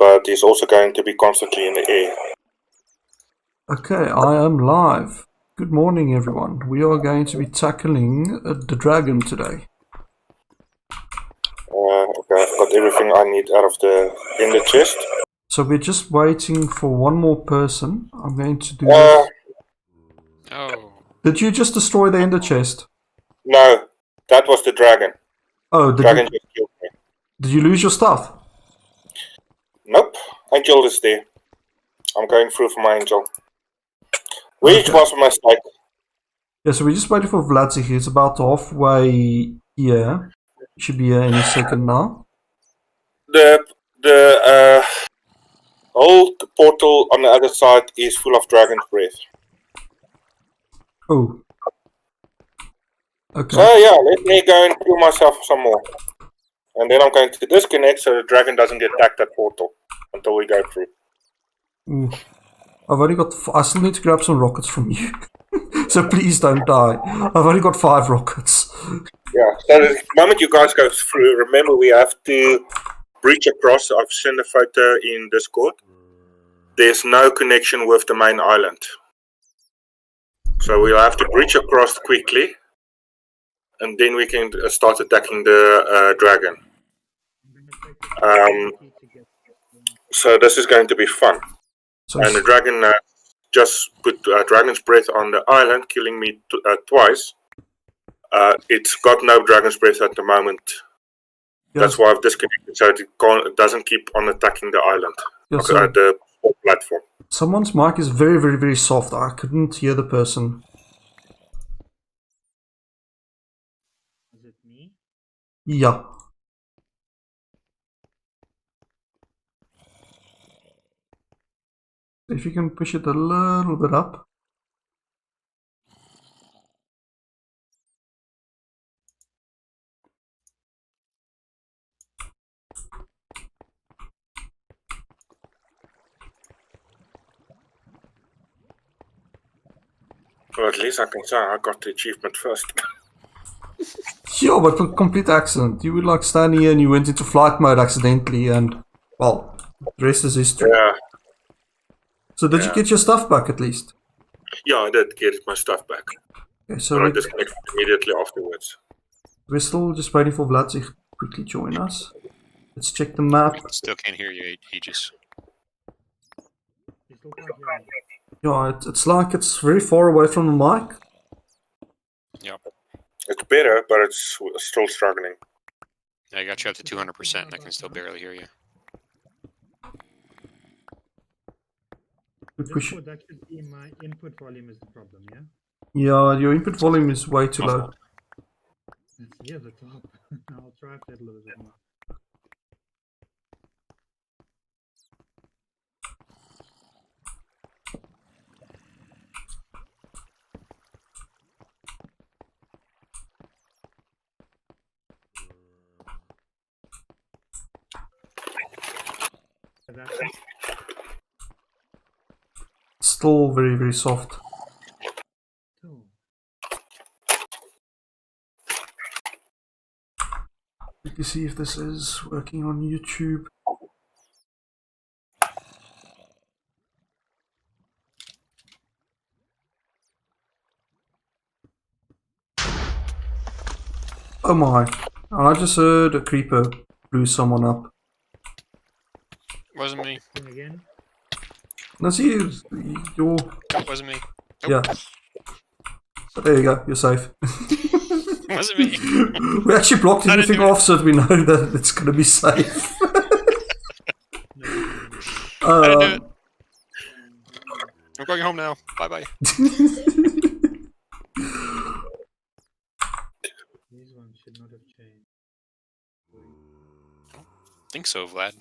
but he's also going to be constantly in the air. Okay, I am live. Good morning, everyone. We are going to be tackling the dragon today. Okay, I've got everything I need out of in the chest. So we're just waiting for one more person. I'm going to do this. Oh. Did you just destroy the ender chest? No, that was the dragon. Oh, Dragon just killed me. did you lose your stuff? Nope, Angel is there. I'm going through for my Angel. Which Okay. was a mistake. Yeah, so we're just waiting for Vlad. It's about halfway here. He should be here any second now. The whole portal on the other side is full of dragon's breath. Oh. Okay. So yeah, let me go and kill myself some more. And then I'm going to disconnect so the dragon doesn't get attacked at portal until we go through. Ooh. I've only got. I still need to grab some rockets from you. So please don't die. I've only got 5 rockets. Yeah, so the moment you guys go through, remember we have to breach across. I've sent a photo in Discord. There's no connection with the main island. So we'll have to breach across quickly. And then we can start attacking the dragon. So this is going to be fun. And the dragon just put dragon's breath on the island, killing me twice. It's got no dragon's breath at the moment. Yes. That's why I've disconnected, so it doesn't keep on attacking the island, yes, at the platform. Someone's mic is very, very, very soft. I couldn't hear the person. Is it me? Yeah. If you can push it a little bit up. Well, at least I can say I got the achievement first. Yeah, but for complete accident. You were like standing here and you went into flight mode accidentally and, well, the rest is history. Yeah. So did you get your stuff back at least? Yeah, I did get my stuff back. Okay, so but I disconnected immediately afterwards. We're still just waiting for Vlad to quickly join us. Let's check the map. Still can't hear you, Aegis. Yeah, it's like it's very far away from the mic. Yep. It's better, but it's still struggling. I got you up to 200% and I can still barely hear you. That should be my input volume is the problem, yeah? Yeah, your input volume is way too low. It's near the top. I'll try to a little bit more. Still very, very soft. Let me see if this is working on YouTube. Oh my, I just heard a creeper blew someone up. Wasn't me. Again? No, see, you're... Wasn't me. Nope. Yeah. So there you go, you're safe. Wasn't me. We actually blocked everything off so that we know that it's going to be safe. I didn't do it. I'm going home now. Bye-bye. These ones should not have changed. I think so, Vlad.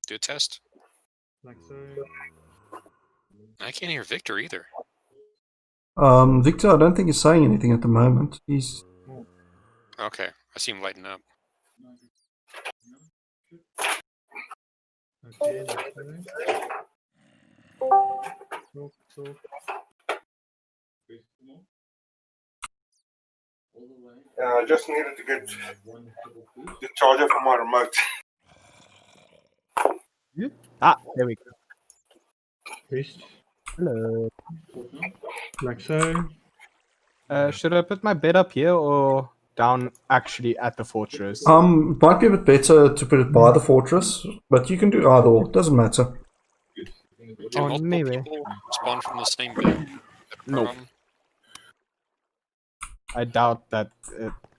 Do a test. Like so. I can't hear Victor either. Victor, I don't think he's saying anything at the moment. He's... Okay, I see him lighting up. Okay, talk. I just needed to get the charger for my remote. There we go. Priest. Hello. Like so. Should I put my bed up here or down actually at the fortress? Might be a bit better to put it by the fortress, but you can do either or. Doesn't matter. Do multiple maybe. people spawn from the same bed? Nope. I doubt that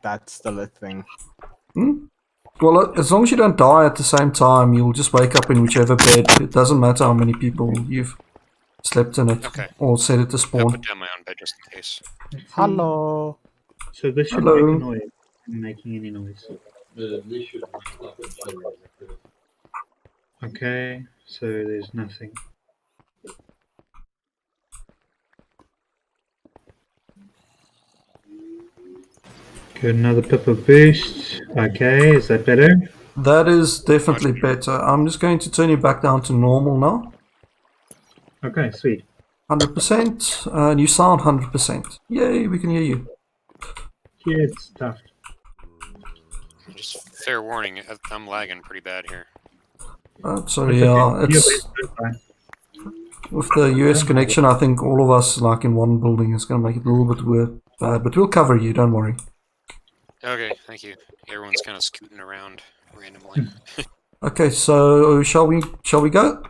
that's still a thing. Well, as long as you don't die at the same time, you'll just wake up in whichever bed. It doesn't matter how many people you've slept in it Okay. or set it to I'll spawn. put down my own bed just in case. Hello. So this should Hello. make a noise. Isn't making any noise. Okay, so there's nothing. Good, another pip of boost. Okay, is that better? That is definitely better. I'm just going to turn you back down to normal now. Okay, sweet. 100%, and you sound 100%. Yay, we can hear you. Yeah, it's stuffed. Just fair warning, I'm lagging pretty bad here. Sorry, it's with the US connection. I think all of us like in one building is going to make it a little bit weird, but we'll cover you. Don't worry. Okay, thank you. Everyone's kind of scooting around randomly. Okay, so shall we go?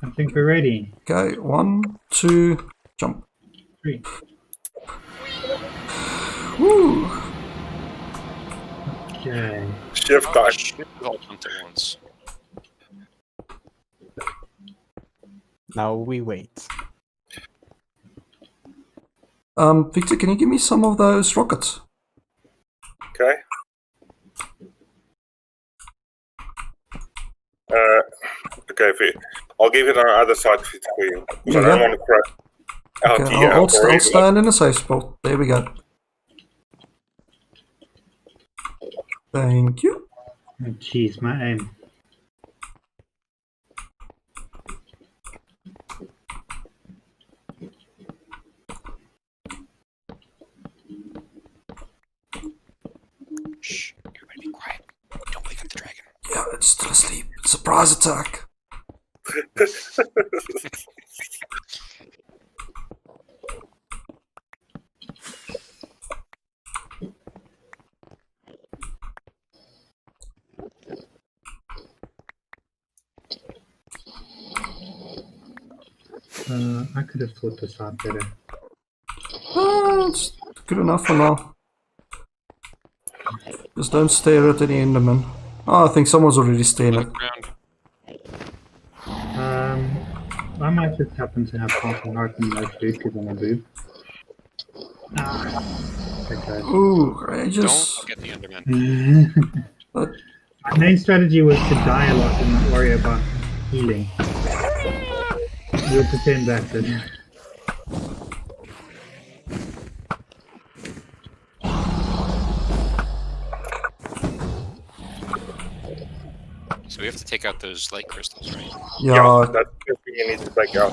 I think we're ready. Okay, 1, 2, jump. 3. Woo! Okay. Shift time. Shit, we all jumped at once. Now we wait. Victor, can you give me some of those rockets? Okay. Okay, I'll give it on the other side for you. Because I don't want to crash out Okay, here. I'll stand in a safe spot. There we go. Thank you. Oh, jeez, my aim. Shh, everybody be quiet. Don't wake up the dragon. Yeah, it's still asleep. Surprise attack. I could have thought this out better. It's good enough for now. Just don't stare at any Enderman. Oh, I think someone's already staring at. I might just happen to have half a heart and no food because I'm a boob. Okay. Ooh, courageous. Don't get the Enderman. But My main strategy was to die a lot and not worry about healing. We'll pretend that then. So we have to take out those light crystals, right? yeah, That's the thing you need to take out.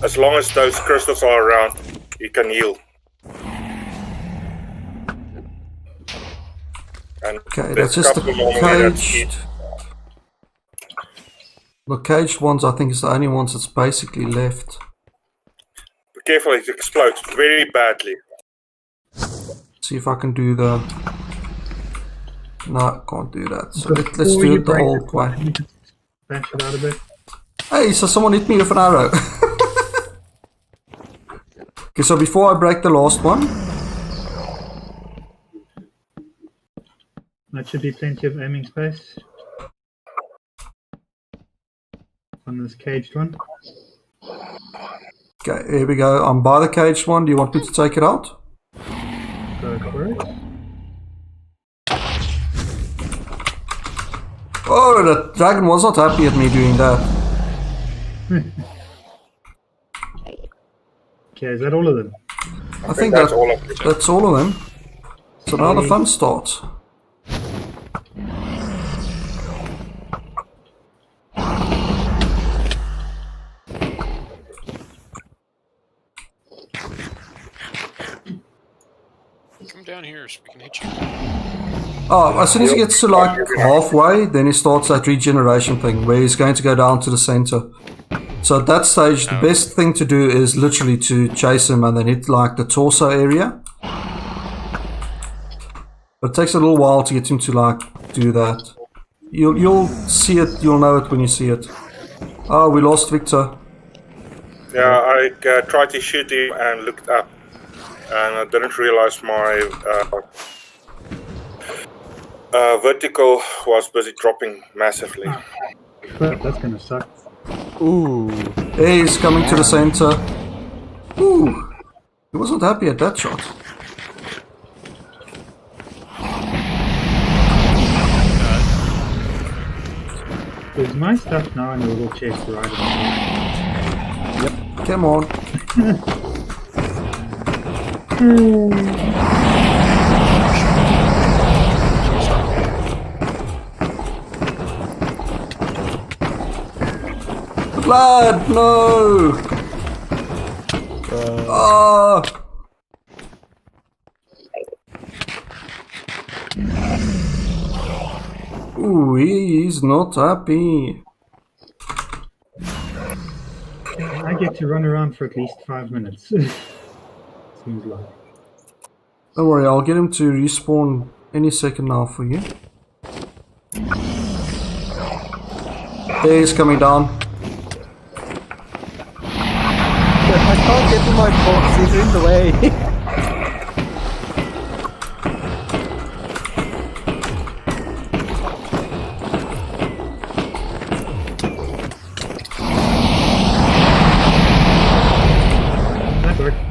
As long as those crystals are around, he can heal. And okay, there's that's just the a couple normally that caged. The caged ones, I think, is the only ones that's basically left. Be careful, it explodes very badly. See if I can do the. No, I can't do that. So let's Before do you it the break old way. let me just Bash it out a bit. Hey, so someone hit me with an arrow. Okay, so before I break the last one, That should be plenty of aiming space on this caged one. okay, here we go. I'm by the caged one. Do you want me to take it out? Go for it. Oh, the dragon was not happy at me doing that. Okay, is that all of them? I think that's all of it. That's all of them. So now the fun starts. Come down here so we can hit you. Oh, as soon as he gets to like halfway, then he starts that regeneration thing where he's going to go down to the center. So at that stage, the best thing to do is literally to chase him and then hit like the torso area. But it takes a little while to get him to like do that. You'll see it, you'll know it when you see it. Oh, we lost Victor. Yeah, I tried to shoot him and looked up, and I didn't realize my vertical was busy dropping massively. But that's gonna suck. Ooh. He's coming to the center. Ooh. He wasn't happy at that shot. There's my stuff now in the little chest right on. Yep. Come on. Blood, no! Ah! Ooh, he's not happy. I get to run around for at least 5 minutes. Seems like. Don't worry, I'll get him to respawn any second now for you. There, he's coming down. I can't get to my box, he's in the way. That worked.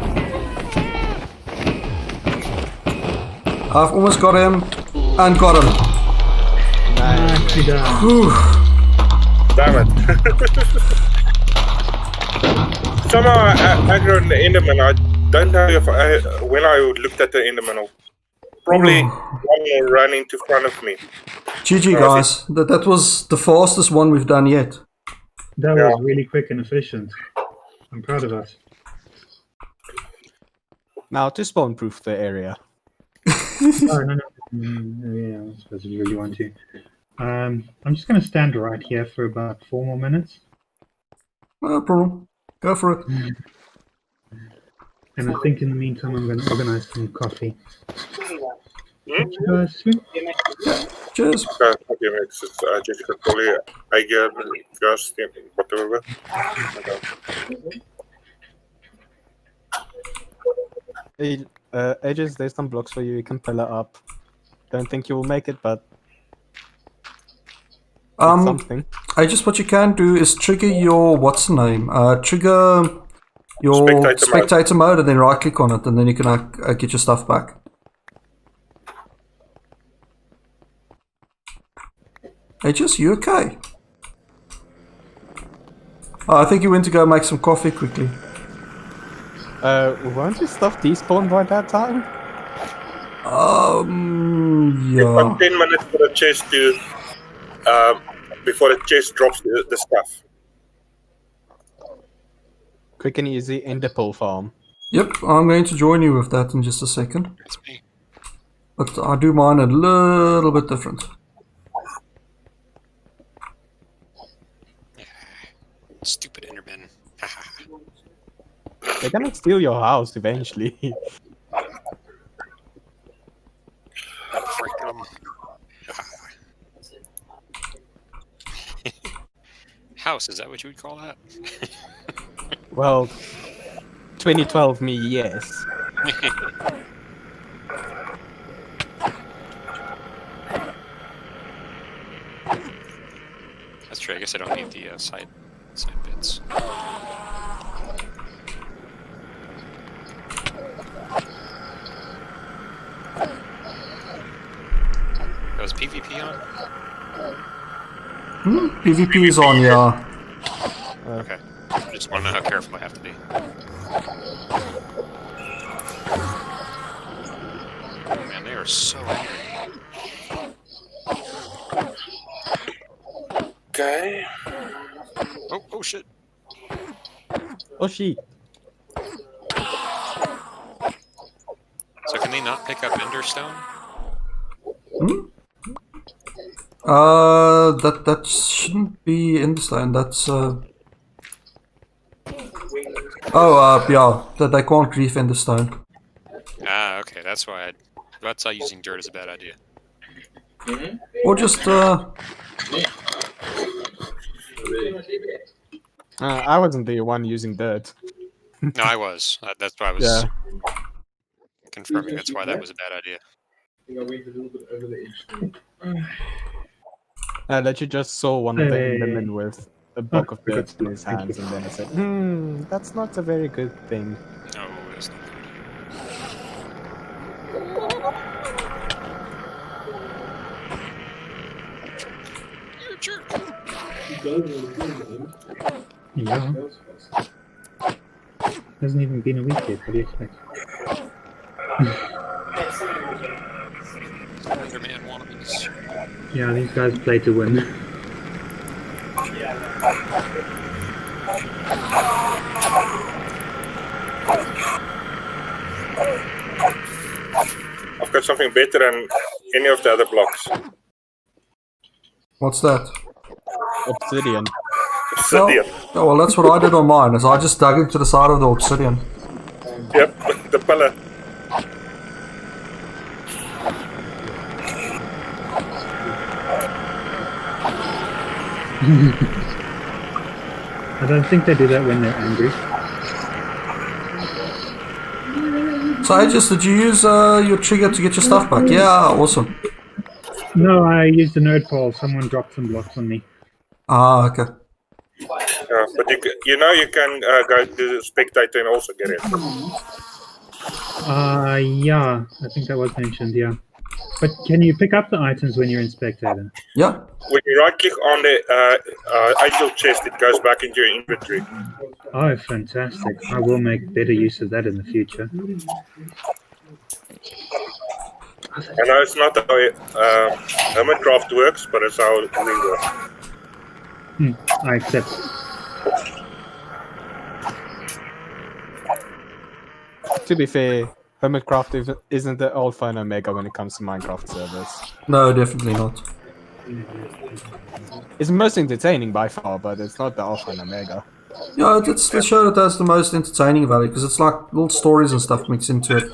I've almost got him and got him. Nicely done. Whew. Damn it. Somehow I aggroed the Enderman. I don't know if when I looked at the Enderman, probably one more ran into front of me. GG guys, that was the fastest one we've done yet. That was really quick and efficient. I'm proud of us. Now to spawn proof the area. Oh, no. Yeah, I suppose you really want to. I'm just going to stand right here for about 4 more minutes. No problem. Go for it. And I think in the meantime I'm going to organize some coffee. Hmm? You guys soon? Cheers. Okay, mates. It's just probably eigen gas, whatever. Hey, Aegis, there's some blocks for you, you can pillar up. Don't think you will make it, but it's something. Just what you can do is trigger your trigger your spectator mode and then right click on it and then you can get your stuff back. Aegis, you okay? Oh, I think you went to go make some coffee quickly. Won't you stop despawn by that time? You've Yeah. got 10 minutes for the chest to before the chest drops the stuff. Quick and easy ender pearl farm. Yep, I'm going to join you with that in just a second. It's me. But I do mine a little bit different. Stupid Enderman. They're gonna steal your house eventually. Freak 'em. House, is that what you would call that? Well, 2012 me, yes. That's true. I guess I don't need the side bits. That was PvP on? PvP is on, yeah. Okay. I just want to know how careful I have to be. Oh man, they are so angry. Okay. Oh shit. Oh shit. So can they not pick up Enderstone? Hmm? That shouldn't be in the stone. That's yeah. That they can't grief in the stone. Ah, okay. That's why. That's why using dirt is a bad idea. Or just I wasn't the one using dirt. No, I was. That's why I was Yeah. confirming. That's why that was a bad idea. That you just saw one of the Endermen with a block of dirt in his hands, and then I said, that's not a very good thing. No, it's not good. You're a jerk. Yeah. Hasn't even been a week yet. What do you expect? Spider-Man wannabes. Yeah, these guys play to win. I've got something better than any of the other blocks. what's that? Obsidian. Obsidian. Oh, well, that's what I did on mine. Is I just dug into the side of the obsidian. Yep, the pillar. I don't think they do that when they're angry. So, Aegis, did you use your trigger to get your stuff back? Yeah, awesome. No, I used the nerd pole. Someone dropped some blocks on me. Ah, okay. Yeah, but you know you can go to the spectator and also get it. Yeah, I think that was mentioned, yeah. But can you pick up the items when you're in spectator? Yeah. When you right click on the angel chest, it goes back into your inventory. Oh, fantastic. I will make better use of that in the future. I know it's not how Hermitcraft works, but it's how we work. I accept. To be fair, Hermitcraft isn't the alpha and omega when it comes to Minecraft servers. No, definitely not. It's most entertaining by far, but it's not the alpha and omega. Yeah, it's the show that has the most entertaining value because it's like little stories and stuff mixed into it.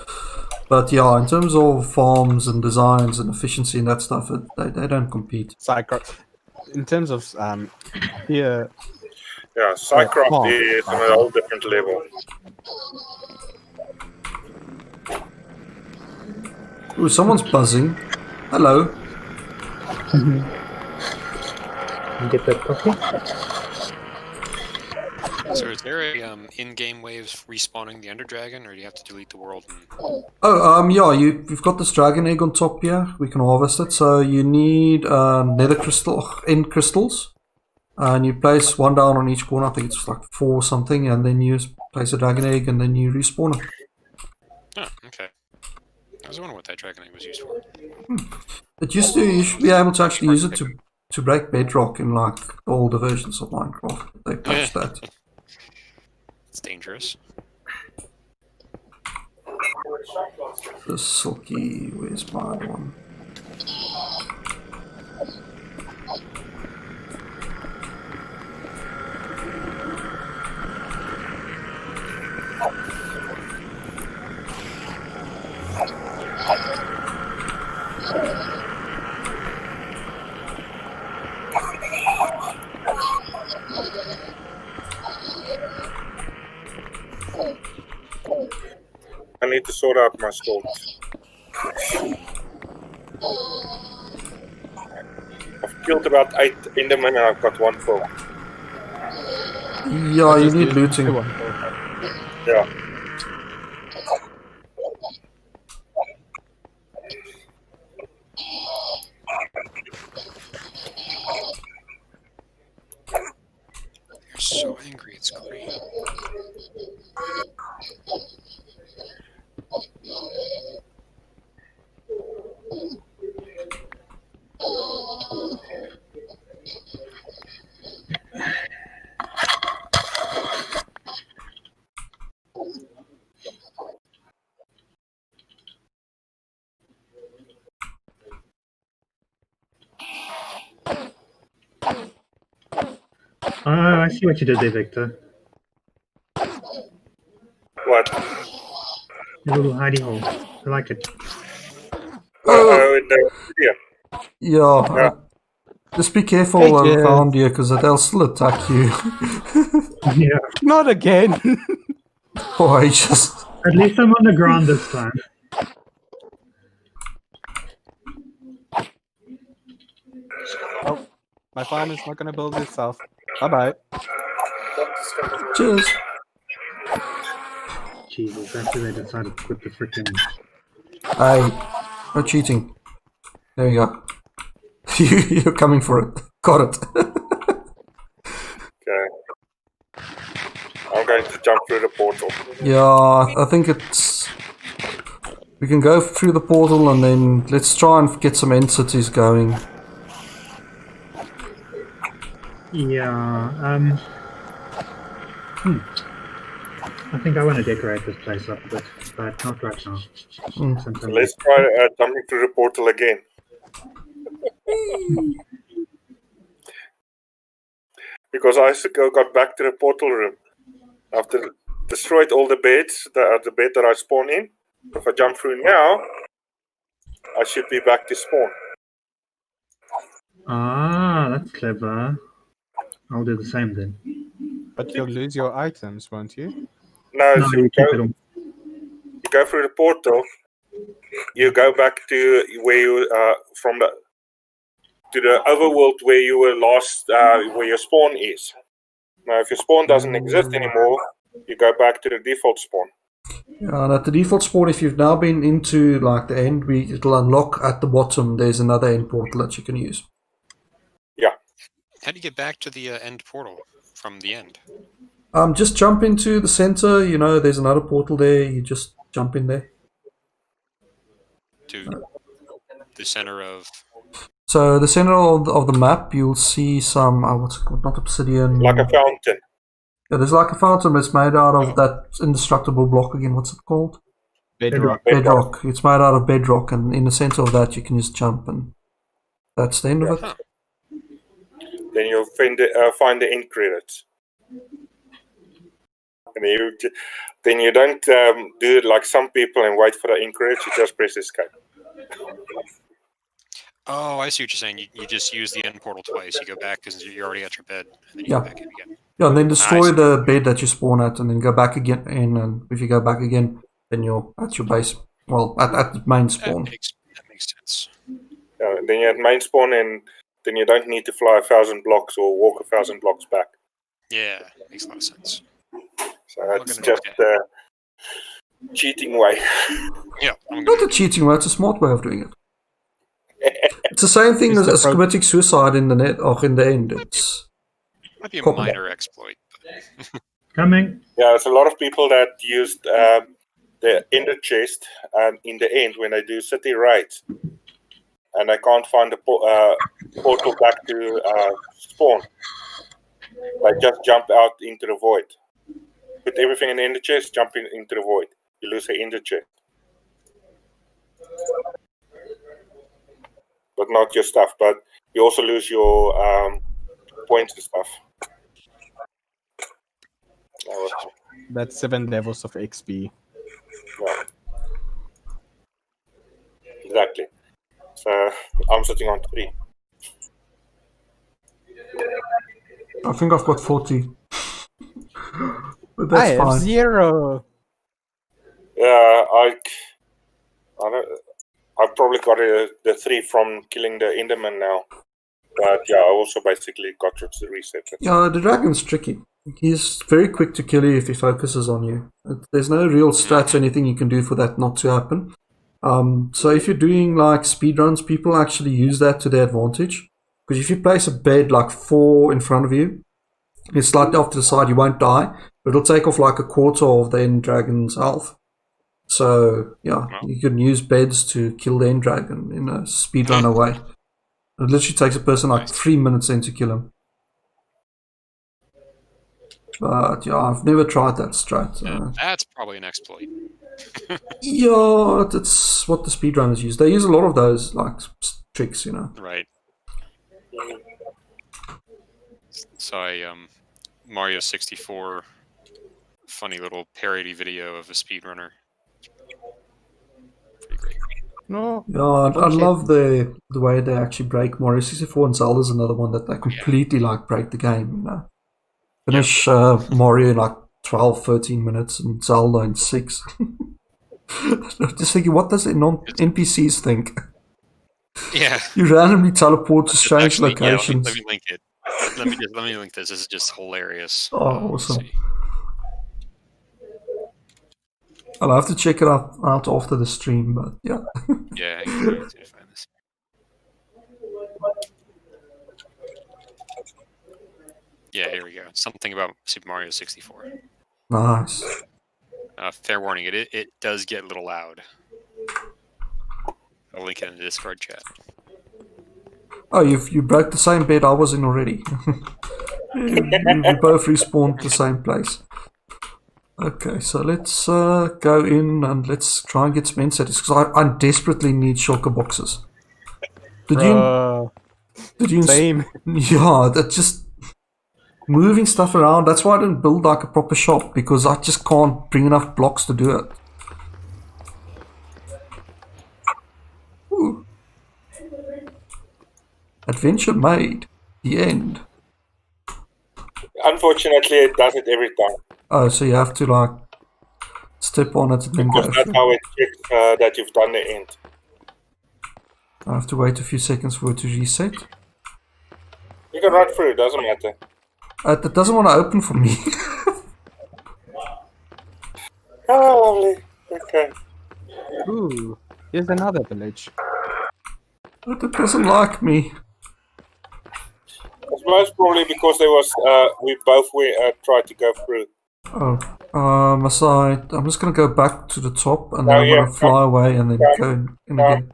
But yeah, in terms of farms and designs and efficiency and that stuff, they don't compete. In terms of here, Yeah, Psycraft is on a whole different level. Ooh, someone's buzzing. Hello. You get that coffee? So is there a in-game way of respawning the Ender Dragon, or do you have to delete the world? Yeah, you've got this dragon egg on top here. We can harvest it. So you need nether end crystals. And you place one down on each corner. I think it's like 4 or something. And then you place a dragon egg and then you respawn it. Oh, okay. I was wondering what that dragon egg was used for. You should be able to actually use it to break bedrock in like older versions of Minecraft. They patched that. It's dangerous. The silky, where's my other one? I need to sort out my stalks. I've killed about 8 Endermen and I've got 1 full. Yeah, you need looting. Yeah. You're so angry, it's great. I see what you did there, Victor. What? A little hidey hole. I like it. Yeah. Just be careful Hey, Jez. around you, because they'll still attack you. Yeah. Not again. Or just... At least I'm on the ground this time. Oh, my farm is not gonna build itself. Bye-bye. Cheers. Jesus, after they decided to put the freaking... Hey, no cheating. There you go. You're coming for it. Got it. Okay. I'm going to jump through the portal. Yeah, I think it's... We can go through the portal and then let's try and get some end cities going. Yeah, I think I want to decorate this place up a bit, but not right now. So let's try jumping through the portal again. Because I got back to the portal room after destroyed all the beds, the bed that I spawned in. If I jump through now, I should be back to spawn. Ah, that's clever. I'll do the same then. But you'll lose your items, won't you? No, No, so you you keep it on. go through the portal. You go back to where you to the overworld where you were last, where your spawn is. Now, if your spawn doesn't exist anymore, you go back to the default spawn. Yeah, and at the default spawn, if you've now been into like the end, it'll unlock at the bottom. There's another end portal that you can use. Yeah. How do you get back to the end portal from the end? Just jump into the center. You know, there's another portal there. You just jump in there. To the center of... So the center of the map, you'll see some what's it called? Not obsidian. Like a fountain. Yeah, there's like a fountain that's made out of that indestructible block again. What's it called? Bedrock. Bedrock. It's made out of bedrock, and in the center of that, you can just jump, and that's the end of it. Huh. Then you'll find the end credits. And then you don't do it like some people and wait for the end credits. You just press escape. Oh, I see what you're saying. You just use the end portal twice. You go back because you're already at your bed, and then you Yeah. go back in again. Yeah, and then destroy see. the bed that you spawn at, and then go back again. And if you go back again, then you're at your base. Well, at the main spawn. That makes sense. Then you're at main spawn, and then you don't need to fly 1,000 blocks or walk 1,000 blocks back. Yeah, makes a lot of sense. So that's just the cheating way. Yeah, Not a cheating way; it's a smart way of doing it. It's the same thing as committing suicide in the net or in the end. It's might be a minor exploit. Coming. Yeah, there's a lot of people that used the ender chest in the end when they do city raids, and they can't find the portal back to spawn. They just jump out into the void. Put everything in the ender chest, jump into the void. You lose the ender chest. But not your stuff, but you also lose your points and stuff. That's 7 levels of XP. Yeah. Exactly. So I'm sitting on 3. I think I've got 40. But that's I have fine. 0. Yeah, I've probably got the 3 from killing the Enderman now. But yeah, I also basically got to reset it. Yeah, the dragon's tricky. He's very quick to kill you if he focuses on you. There's no real stats or anything you can do for that not to happen. So if you're doing like speedruns, people actually use that to their advantage. Because if you place a bed like 4 in front of you, it's slightly off to the side, you won't die, but it'll take off like a quarter of the end dragon's health. So yeah, you can use beds to kill the end dragon in a speedrunner way. It literally takes a person like 3 minutes then to kill him. But yeah, I've never tried that strat. That's probably an exploit. Yeah, that's what the speedrunners use. They use a lot of those like tricks, you know. Right. Saw a Mario 64 funny little parody video of a speedrunner. Pretty great. No. Yeah, I love the way they actually break Mario 64, and Zelda's another one that they completely like break the game, you know. Finish Mario in like 12, 13 minutes and Zelda in 6. I'm just thinking, what does NPCs think? Yeah. You randomly teleport to strange locations. Let me link it. Let me link this. This is just hilarious. Oh, awesome. I'll have to check it out after the stream, but yeah. Yeah, I need to find this. Yeah, here we go. Something about Super Mario 64. Nice. Fair warning, it does get a little loud. I'll link it in the Discord chat. Oh, you broke the same bed I was in already. We both respawned the same place. Okay, so let's go in and let's try and get some insights, because I desperately need shulker boxes. Did you? Same. Yeah, that just moving stuff around. That's why I didn't build like a proper shop, because I just can't bring enough blocks to do it. Ooh. Adventure made. The end. Unfortunately, it does it every time. Oh, so you have to like step on it and then go. Because that's how it checks that you've done the end. I have to wait a few seconds for it to reset. You can run through, it doesn't matter. It doesn't want to open for me. Oh, lovely. Okay. Ooh, here's another village. But it doesn't like me. It's most probably because there was we both tried to go through. Oh, aside, I'm just gonna go back to the top and then I'm gonna fly away and then go in again.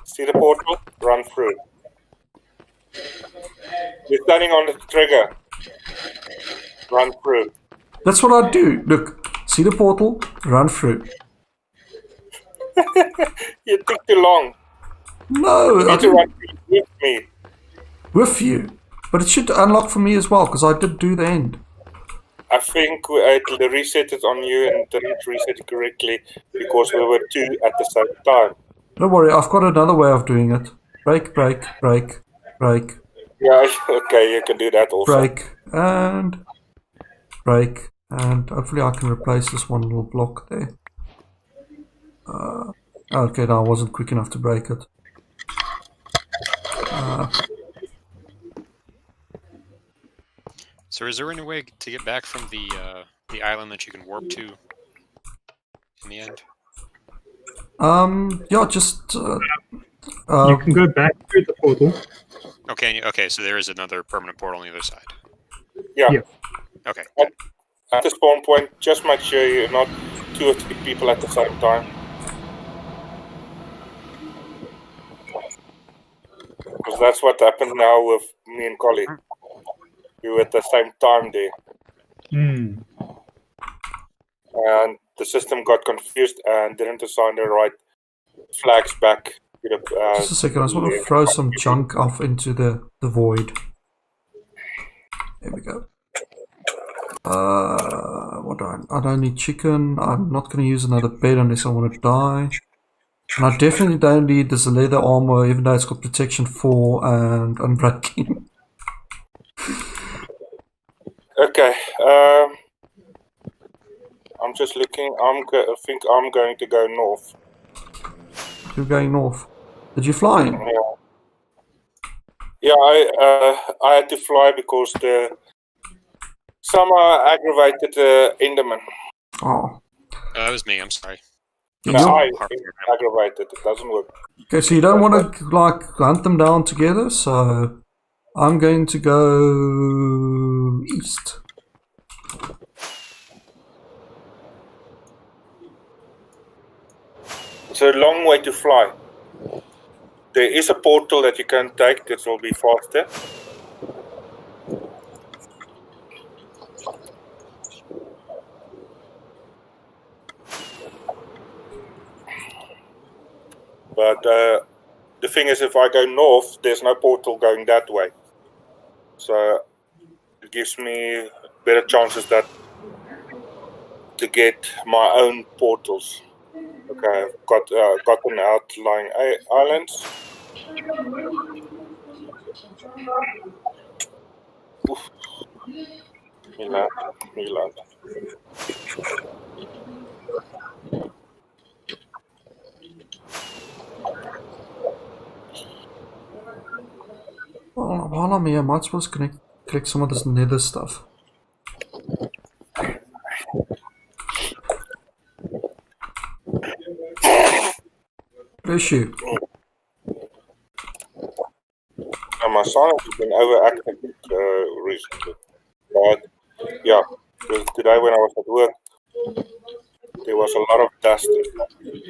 See the portal? Run through. You're standing on the trigger. Run through. That's what I do. Look, see the portal? Run through. You took too long. No, You need to run through with me. With you. But it should unlock for me as well, because I did do the end. I think it reset it on you and didn't reset it correctly because we were two at the same time. Don't worry, I've got another way of doing it. Break, break, break, break. Yeah, okay, you can do that also. Break, and break, and hopefully I can replace this one little block there. Okay, no, I wasn't quick enough to break it. So is there any way to get back from the island that you can warp to in the end? Yeah, just you can go back through the portal. Okay, so there is another permanent portal on the other side. Yeah. Okay. At the spawn point, just make sure you're not 2 or 3 people at the same time. Because that's what happened now with me and Collie. We were at the same time there. And the system got confused and didn't assign the right flags back. Just a second, I just want to throw some junk off into the void. There we go. I don't need chicken. I'm not going to use another bed unless I want to die. And I definitely don't need this leather armor, even though it's got protection 4 and unbreaking. Okay. I'm just looking. I think I'm going to go north. You're going north. Did you fly in? Yeah, I had to fly because some aggravated Enderman. Oh. That was me, I'm sorry. I aggravated. It doesn't work. Okay, so you don't want to like hunt them down together, so I'm going to go east. It's a long way to fly. There is a portal that you can take that will be faster. But the thing is, if I go north, there's no portal going that way. So it gives me better chances to get my own portals. Okay, I've got an outlying islands. Oof. Milan. Well, while I'm here, I might as well collect some of this nether stuff. Bless you. My silence has been overactive recently. But yeah, today when I was at work, there was a lot of dust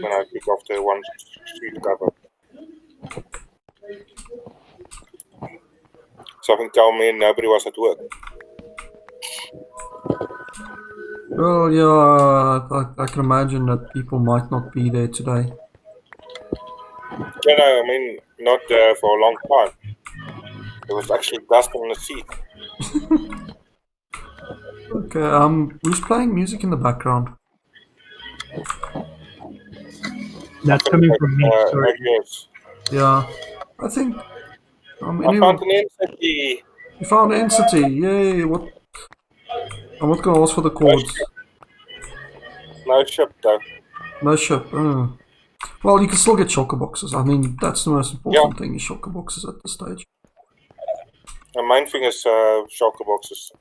when I took off the one sheet cover. Something told me nobody was at work. Well, yeah, I can imagine that people might not be there today. Yeah, no, I mean, not for a long time. There was actually dust on the seat. Okay, who's playing music in the background? That's coming from me. Sorry. Yeah, I think. I found an entity. You found an entity, yay! What? I'm not gonna ask for the chords. No ship though. No ship. Oh. Well, you can still get shulker boxes. I mean, that's the most important thing is shulker boxes at this stage. The main thing is shulker boxes.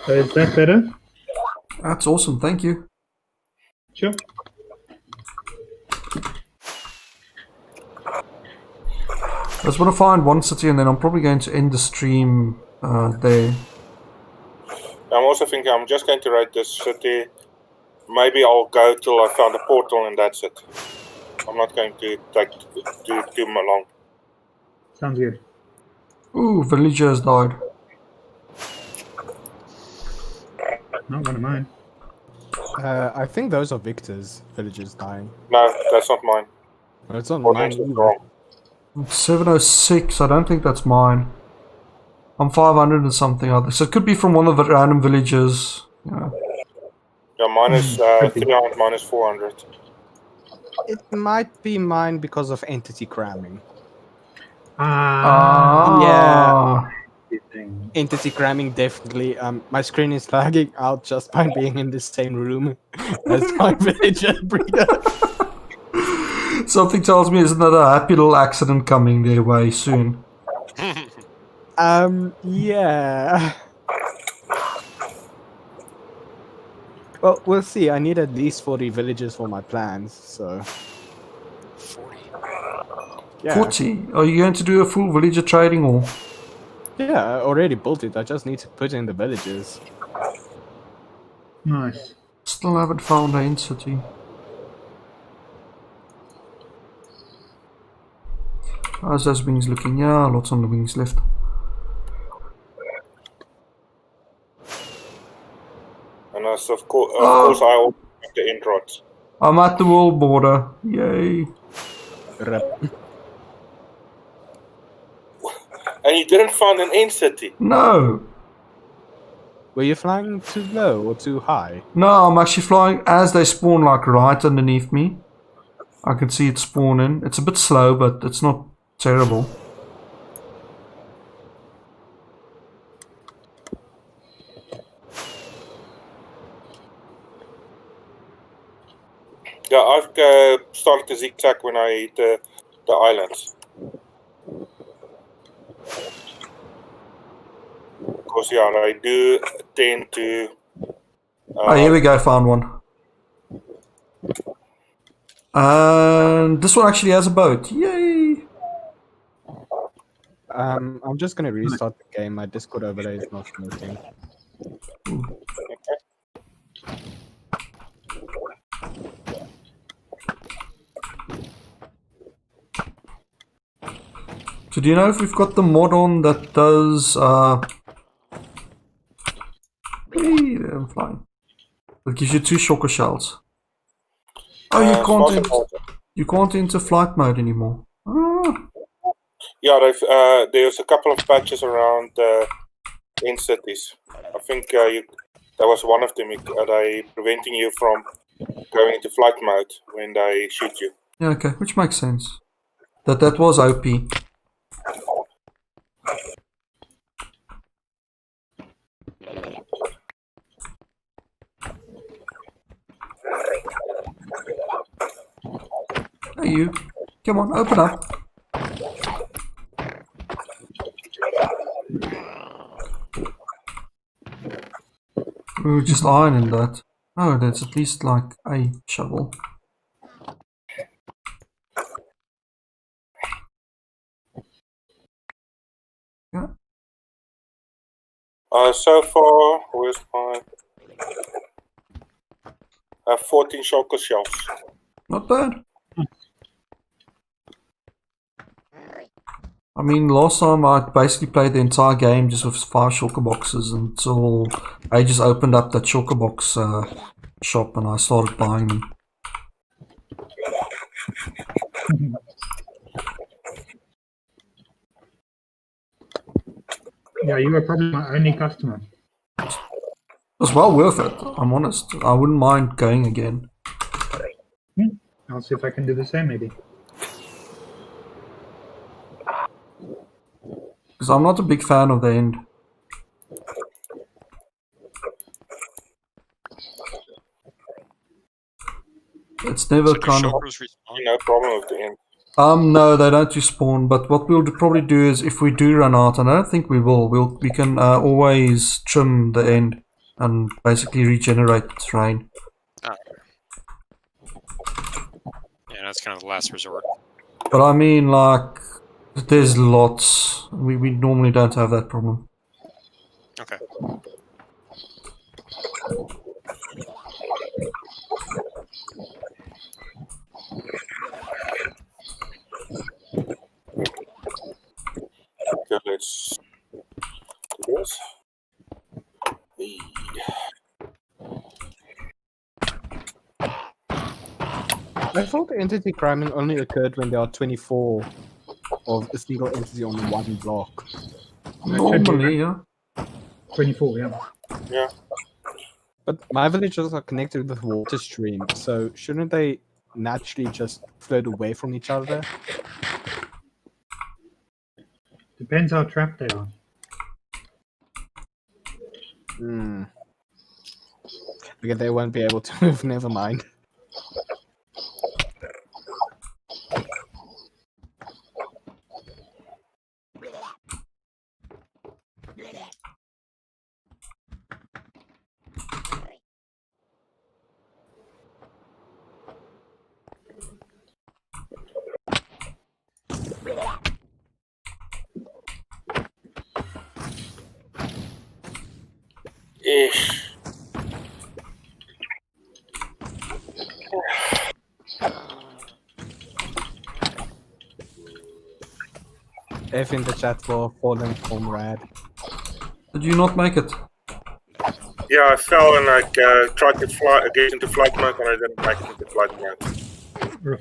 So is that better? That's awesome, thank you. Sure. I just want to find one city and then I'm probably going to end the stream there. I'm also thinking I'm just going to raid this city. Maybe I'll go till I found a portal and that's it. I'm not going to take too long. Sounds good. Ooh, villager has died. Not one of mine. I think those are Victor's villagers dying. No, that's not mine. Well, it's not mine either. 706, I don't think that's mine. I'm 500 and something other. So it could be from one of the random villages. Yeah, mine is 300, mine is 400. It might be mine because of entity cramming. Ah. Yeah. Entity cramming definitely. My screen is lagging out just by being in the same room as my villager breeder. Something tells me there's another happy little accident coming their way soon. Yeah. Well, we'll see. I need at least 40 villagers for my plans, so... 40? Yeah. 40? Are you going to do a full villager trading hall? Yeah, I already built it. I just need to put in the villagers. Nice. Still haven't found an city. How's those wings looking? Yeah, lots on the wings left. And of course I also have the end rods. I'm at the world border. Yay. Rep. And you didn't find an end city? No. Were you flying too low or too high? No, I'm actually flying as they spawn, like right underneath me. I can see it spawning. It's a bit slow, but it's not terrible. Yeah, I've started to zigzag when I hit the islands. Because yeah, I do tend to... Oh, here we go, found one. And this one actually has a boat. Yay! I'm just gonna restart the game. My Discord overlay is not working. So do you know if we've got the mod on that does hey, I'm flying. It gives you 2 shulker shells. Oh, you can't enter flight mode anymore. Ah. Yeah, there's a couple of patches around in cities. I think that was one of them. They preventing you from going into flight mode when they shoot you. Yeah, okay, which makes sense. That was OP. Hey you, come on, open up. We were just ironing that. Oh, that's at least like a shovel. Yeah. So far, where's my 14 shulker shells. Not bad. I mean, last time I basically played the entire game just with 5 shulker boxes until I just opened up that shulker box shop and I started buying them. Yeah, you were probably my only customer. It was well worth it, I'm honest. I wouldn't mind going again. I'll see if I can do the same, maybe. Because I'm not a big fan of the end. It's never So do kind of... shulkers respawn? No problem with the end. No, they don't respawn, but what we'll probably do is if we do run out, and I don't think we will, we can always trim the end and basically regenerate the terrain. Ah, yeah, that's kind of the last resort. But I mean, like, there's lots. We normally don't have that problem. Okay. Okay, let's do this. I thought entity cramming only occurred when there are 24 of a single entity on one block. Normally, yeah. 24, yeah. Yeah. But my villages are connected with water stream, so shouldn't they naturally just float away from each other? Depends how trapped they are. Hmm. Okay, they won't be able to move, never mind. Ish. F in the chat for fallen comrade. Did you not make it? Yeah, I fell and I tried to get into flight mode and I didn't make it into flight mode.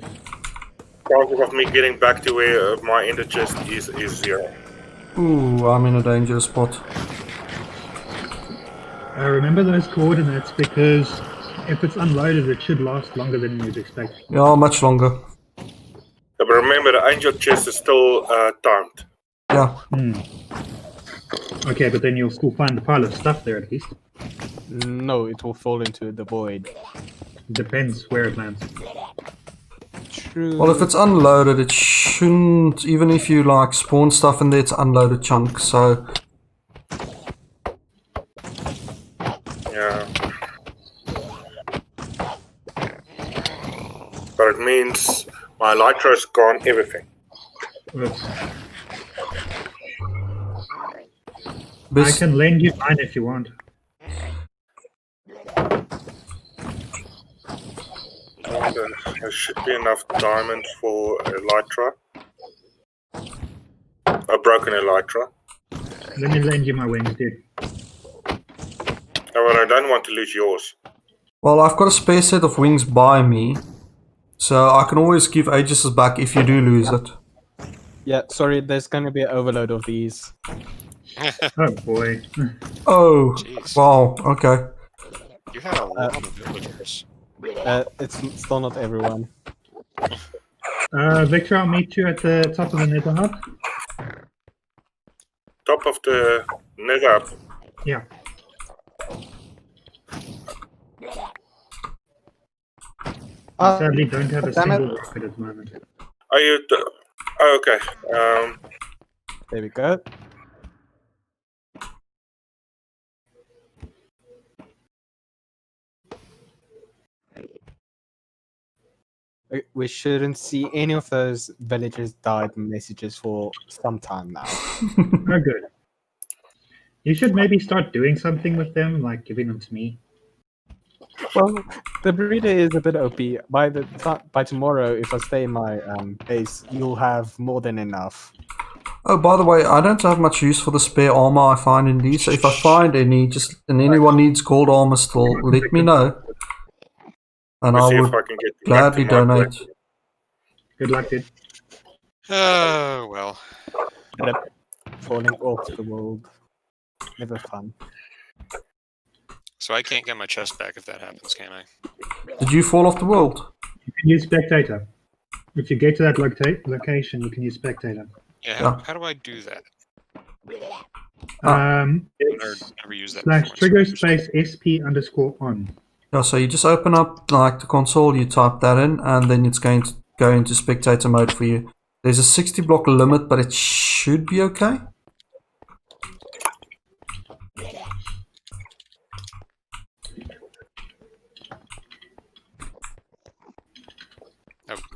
Chances of me getting back to where my ender chest is 0. Ooh, I'm in a dangerous spot. Remember those coordinates, because if it's unloaded, it should last longer than you'd expect. Yeah, much longer. Yeah, but remember, the angel chest is still timed. Yeah. Okay, but then you'll still find the pile of stuff there at least. No, it will fall into the void. Depends where it lands. True. Well, if it's unloaded, it shouldn't... Even if you, like, spawn stuff in there, it's unloaded chunk, so... Yeah. But it means my Elytra's gone everything. Oops. I Best... can lend you mine if you want. There should be enough diamonds for Elytra. A broken Elytra. Let me lend you my wings, dude. Oh, well, I don't want to lose yours. Well, I've got a spare set of wings by me, so I can always give Aegis back if you do lose it. Yeah, sorry, there's gonna be an overload of these. Oh boy. Oh, Jeez. wow, okay. You had a lot of villagers. It's still not everyone. Victor, I'll meet you at the top of the nether hub. Top of the nether. Yeah. I sadly don't have a damn it. single rocket at the moment. Are you? Oh, okay. There we go. We shouldn't see any of those villagers died messages for some time now. Oh, good. You should maybe start doing something with them, like giving them to me. Well, the breeder is a bit OP. By tomorrow, if I stay in my base, you'll have more than enough. Oh, by the way, I don't have much use for the spare armor I find in these, so if I find any, and anyone needs gold armor still, let me know. And I see would if I can get gladly back to my donate. place. Good luck, dude. Oh, well. Falling off the world. Never fun. So I can't get my chest back if that happens, can I? Did you fall off the world? You can use spectator. If you get to that location, you can use spectator. Yeah, how do I do that? It's Never use that / before, trigger so- space SP_on. Yeah, so you just open up like the console, you type that in, and then it's going to go into spectator mode for you. There's a 60 block limit, but it should be okay.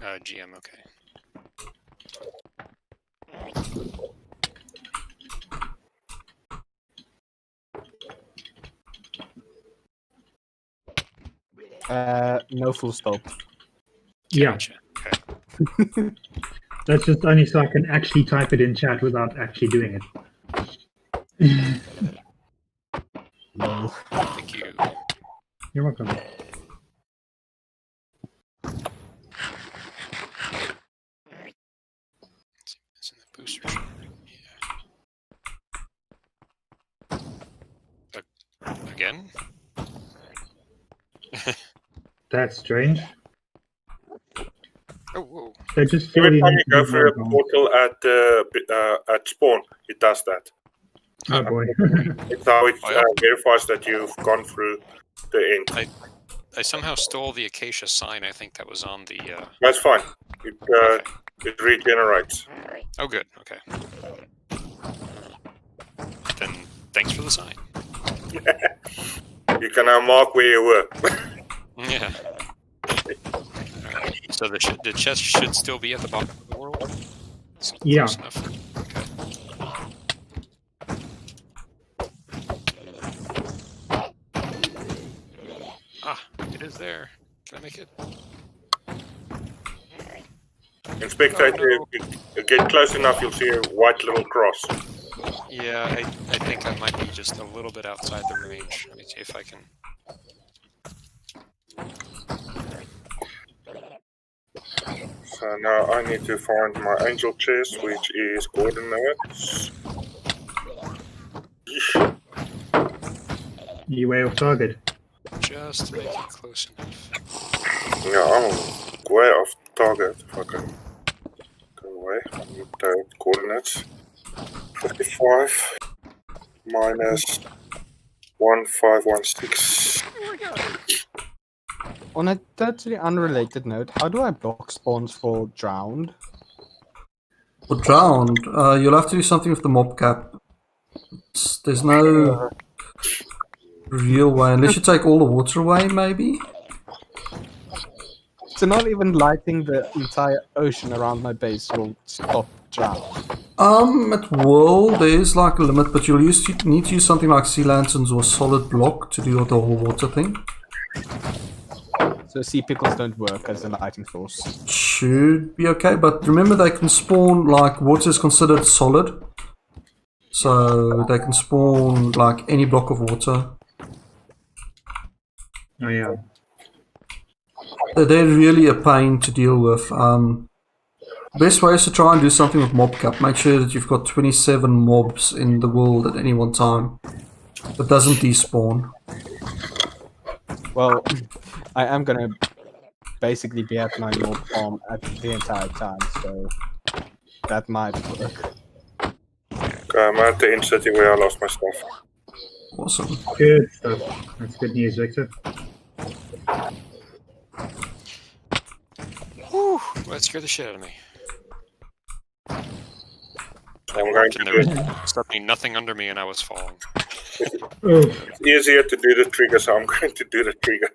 Oh, GM, okay. No full stop. Yeah, Gotcha. Okay. that's just only so I can actually type it in chat without actually doing it. No. Thank you. You're welcome. It's in the booster shot. Yeah. Again? That's strange. Oh, whoa. They just feel Every you time need you to go do through a more. portal at spawn, it does that. Oh boy. It's how it Oh, yeah. verifies that you've gone through the end. I somehow stole the acacia sign. I think that was on the. That's fine. It regenerates. Oh, good. Okay. Then thanks for the sign. You can now mark where you were. Yeah. Alright. So the chest should still be at the bottom of the world? It's Yeah. close enough. Okay. Ah, it is there. Can I make it? In spectator, if you get close enough, you'll see a white little cross. Yeah, I think I might be just a little bit outside the range. Let me see if I can. So now I need to find my angel chest, which is coordinates. Yeesh. You way off target. Just to make it close enough. Yeah, I'm way off target. If I can go away, I need the coordinates. 55 minus 1516. On a totally unrelated note, how do I block spawns for drowned? For drowned, you'll have to do something with the mob cap. There's no real way, unless you take all the water away, maybe? So not even lighting the entire ocean around my base will stop drown. It will. There's like a limit, but you need to use something like sea lanterns or solid block to do the whole water thing. So sea pickles don't work as a lighting source. Should be okay, but remember they can spawn, like, water is considered solid. So they can spawn like any block of water. Oh yeah. They're really a pain to deal with. Best way is to try and do something with mob cap. Make sure that you've got 27 mobs in the world at any one time. It doesn't despawn. Well, I am gonna basically be at my mob farm at the entire time, so that might work. Okay, I'm at the in-city where I lost my stuff. Awesome. Good stuff. That's good news, Victor. Whew, that scared the shit out of me. I'm going to And do there it. was suddenly nothing under me, and I was falling. Oof. It's easier to do the trigger, so I'm going to do the trigger.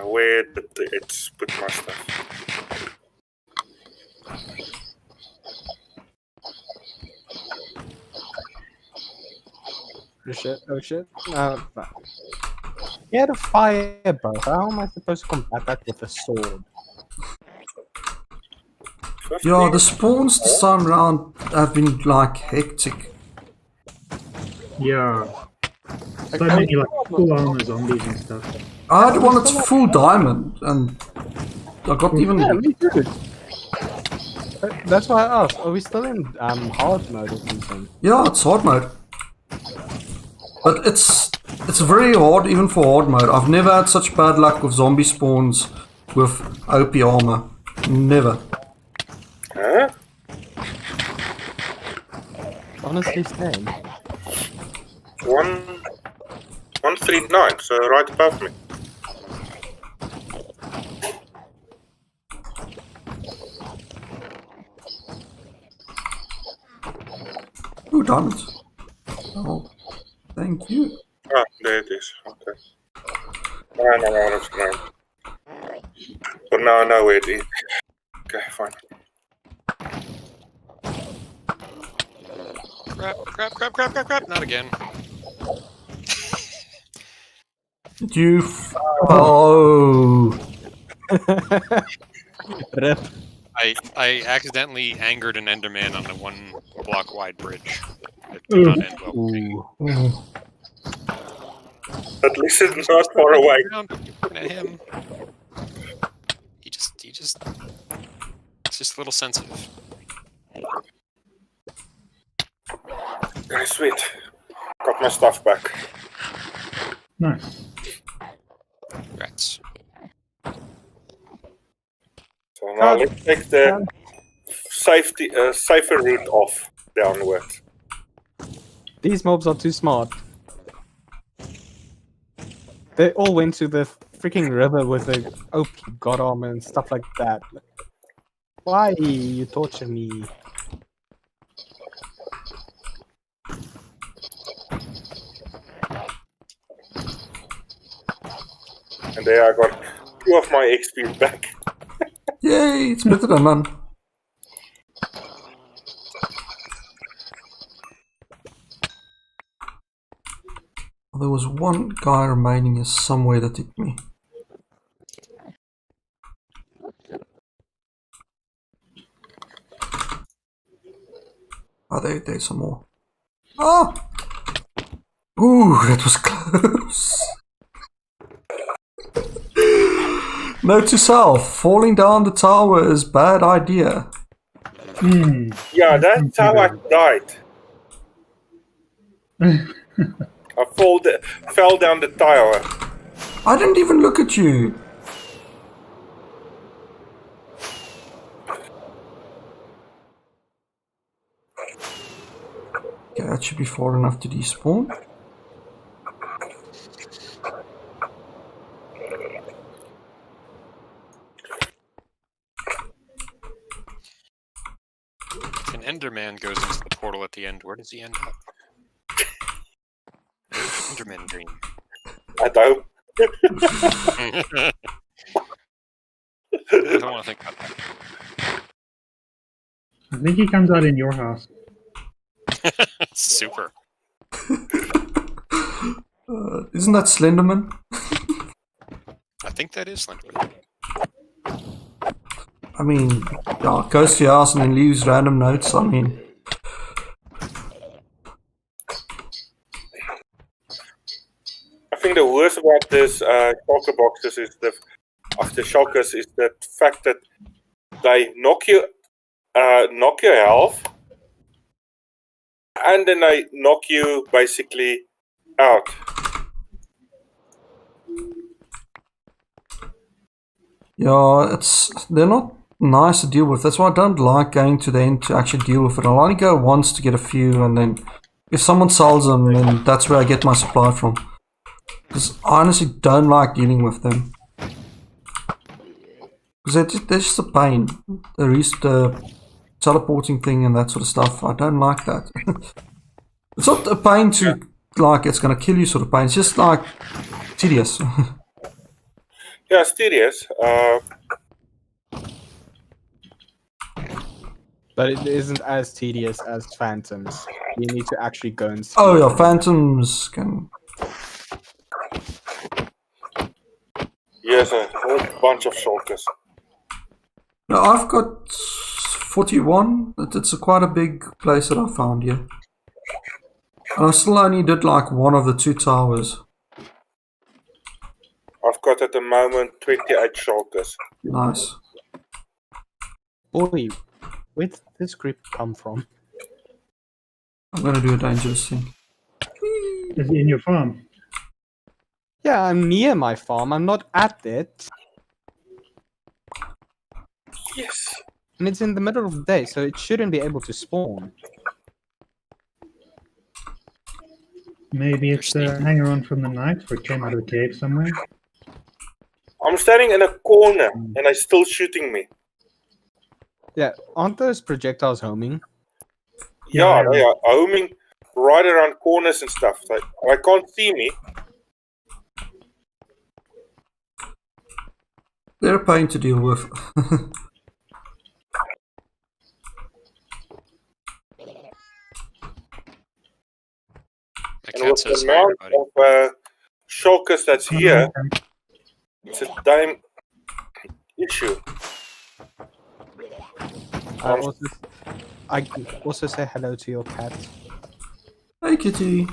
Where did it put my stuff? Oh shit, oh shit. He had a fire bow. How am I supposed to combat that with a sword? Yeah, the spawns this time around have been like hectic. Yeah. So many like full armor zombies and stuff. I had one that's full diamond, and I got even. Yeah, me too. That's why I asked. Are we still in hard mode or something? Yeah, it's hard mode. But it's very hard even for hard mode. I've never had such bad luck with zombie spawns with OP armor. Never. Huh? Honestly, same. 139, so right above me. Ooh, diamonds. Oh, thank you. Ah, there it is. Okay. I know what it's going. But now I know where it is. Okay, fine. Crap. Not again. Did you? Oh. Rip. I accidentally angered an Enderman on a 1 block wide bridge. It did not end well. Ooh. At least it's not far away. Looking at him. He just, it's just a little sensitive. Okay, sweet. Got my stuff back. Nice. Congrats. So now let's take the safer route off downward. These mobs are too smart. They all went to the freaking river with the OP god armor and stuff like that. Why you torture me? And there I got 2 of my XP back. Yay! It's better than none. There was one guy remaining somewhere that hit me. Oh, there's some more. Ah! Ooh, that was close. Note to self, falling down the tower is bad idea. Yeah, that's how I died. I fell down the tower. I didn't even look at you. Okay, that should be far enough to despawn. If an Enderman goes into the portal at the end, where does he end up? Enderman dream. I don't. I don't want to think about that. I think he comes out in your house. Super. Isn't that Slenderman? I think that is Slenderman. I mean, yeah, goes to your house and then leaves random notes. I mean, think the worst about this shulker boxes is the shulkers is the fact that they knock your health, and then they knock you basically out. Yeah, they're not nice to deal with. That's why I don't like going to the end to actually deal with it. I'll only go once to get a few, and then if someone sells them, then that's where I get my supply from. Because I honestly don't like dealing with them. Because they're just a pain. The teleporting thing and that sort of stuff, I don't like that. It's not a pain to, like, it's going to kill you sort of pain. It's just, like, tedious. Yeah, it's tedious. But it isn't as tedious as Phantoms. You need to actually go and see. Oh yeah, Phantoms can... Yes, a whole bunch of shulkers. No, I've got 41. It's quite a big place that I found here. And I still only did like one of the 2 towers. I've got at the moment 28 shulkers. Nice. Boy, where did this grip come from? I'm gonna do a dangerous thing. Is it in your farm? Yeah, I'm near my farm. I'm not at it. Yes. And it's in the middle of the day, so it shouldn't be able to spawn. Maybe it's a hanger on from the night, or it came out of a cave somewhere. I'm standing in a corner and they're still shooting me. Yeah, aren't those projectiles homing? Yeah, they are homing right around corners and stuff. Like, they can't see me. They're a pain to deal with. And with the amount of shulkers that's here, it's a damn issue. I also say hello to your cat. Hey kitty.